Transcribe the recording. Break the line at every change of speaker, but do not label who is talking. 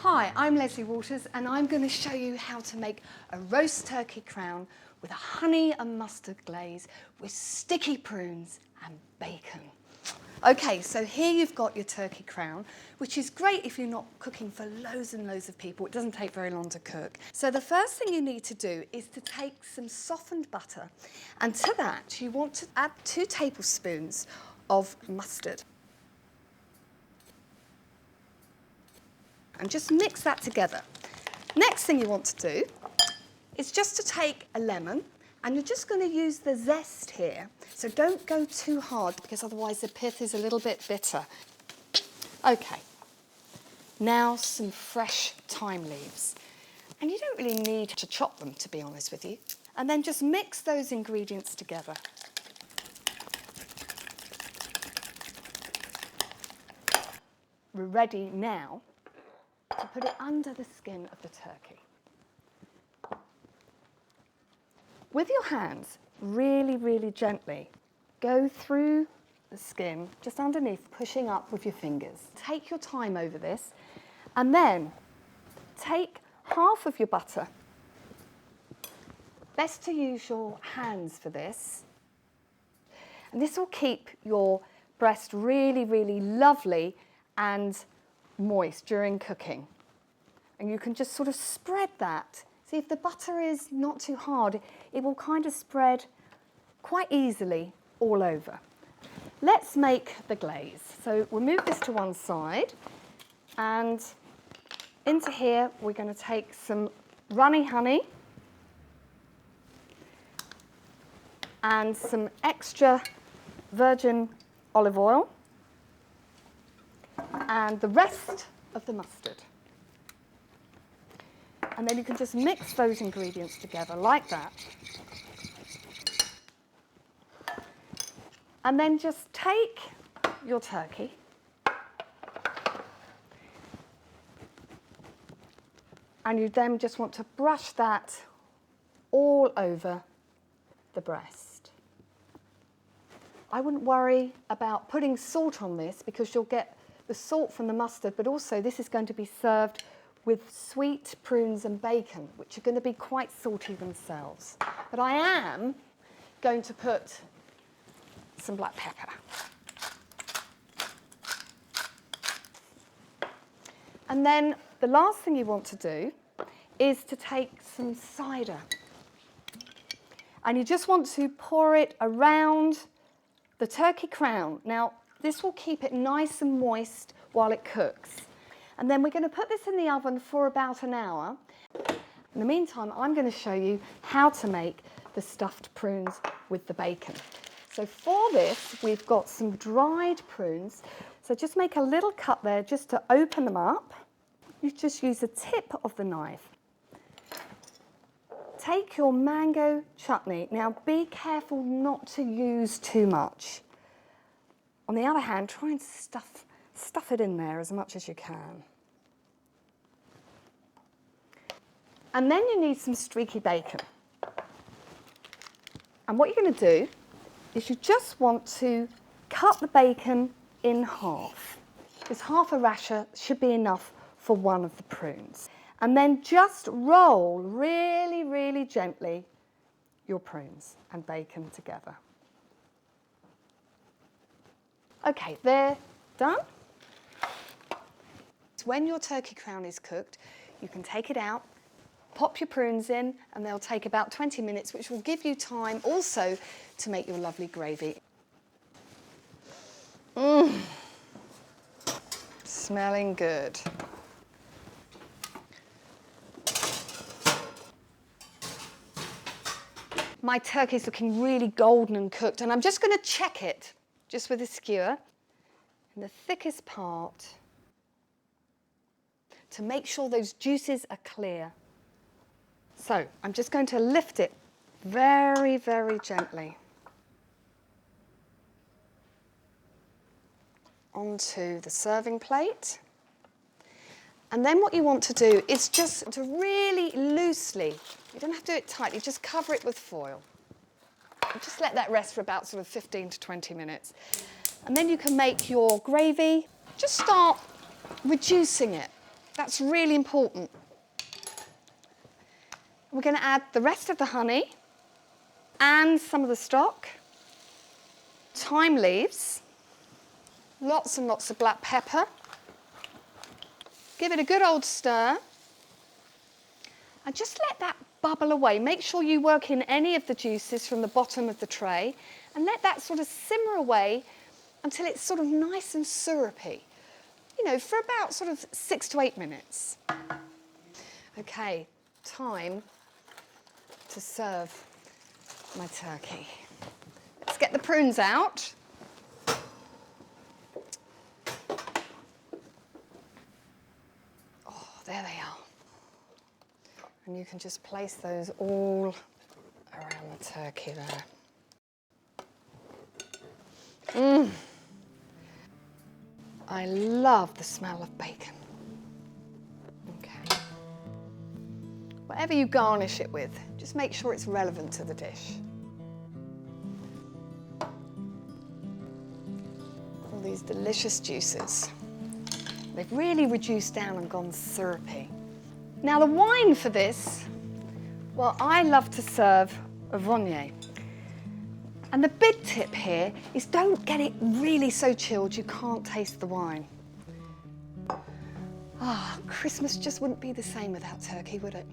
Hi, I'm Leslie Waters and I'm going to show you how to make a roast turkey crown with a honey and mustard glaze with sticky prunes and bacon. Okay, so here you've got your turkey crown, which is great if you're not cooking for loads and loads of people. It doesn't take very long to cook. So the first thing you need to do is to take some softened butter, and to that you want to add 2 tablespoons of mustard. And just mix that together. Next thing you want to do is just to take a lemon, and you're just going to use the zest here. So don't go too hard because otherwise the pith is a little bit bitter. Okay, now some fresh thyme leaves. And you don't really need to chop them, to be honest with you. And then just mix those ingredients together. We're ready now to put it under the skin of the turkey. With your hands, really, really gently, go through the skin, just underneath, pushing up with your fingers. Take your time over this, and then take half of your butter. Best to use your hands for this. And this will keep your breast really, really lovely and moist during cooking. And you can just sort of spread that. See, if the butter is not too hard, it will kind of spread quite easily all over. Let's make the glaze. So we'll move this to one side, and into here we're going to take some runny honey and some extra virgin olive oil and the rest of the mustard. And then you can just mix those ingredients together like that. And then just take your turkey and you then just want to brush that all over the breast. I wouldn't worry about putting salt on this because you'll get the salt from the mustard, but also this is going to be served with sweet prunes and bacon, which are going to be quite salty themselves. But I am going to put some black pepper. And then the last thing you want to do is to take some cider. And you just want to pour it around the turkey crown. Now, this will keep it nice and moist while it cooks. And then we're going to put this in the oven for about an hour. In the meantime, I'm going to show you how to make the stuffed prunes with the bacon. So for this, we've got some dried prunes. So just make a little cut there just to open them up. You just use the tip of the knife. Take your mango chutney. Now be careful not to use too much. On the other hand, try and stuff it in there as much as you can. And then you need some streaky bacon. And what you're going to do is you just want to cut the bacon in half. Because half a rasher should be enough for one of the prunes. And then just roll really, really gently your prunes and bacon together. Okay, they're done. When your turkey crown is cooked, you can take it out, pop your prunes in, and they'll take about 20 minutes, which will give you time also to make your lovely gravy. Smelling good. My turkey's looking really golden and cooked, and I'm just going to check it, just with a skewer, in the thickest part, to make sure those juices are clear. So I'm just going to lift it very, very gently onto the serving plate. And then what you want to do is just to really loosely, you don't have to do it tightly, just cover it with foil. And just let that rest for about sort of 15 to 20 minutes. And then you can make your gravy. Just start reducing it. That's really important. We're going to add the rest of the honey and some of the stock, thyme leaves, lots and lots of black pepper. Give it a good old stir and just let that bubble away. Make sure you work in any of the juices from the bottom of the tray and let that sort of simmer away until it's sort of nice and syrupy. You know, for about sort of 6 to 8 minutes. Okay, time to serve my turkey. Let's get the prunes out. Oh, there they are. And you can just place those all around the turkey there. I love the smell of bacon. Okay. Whatever you garnish it with, just make sure it's relevant to the dish. All these delicious juices. They've really reduced down and gone syrupy. Now the wine for this, well, I love to serve a Viognier. And the big tip here is don't get it really so chilled you can't taste the wine. Ah, Christmas just wouldn't be the same without turkey, would it?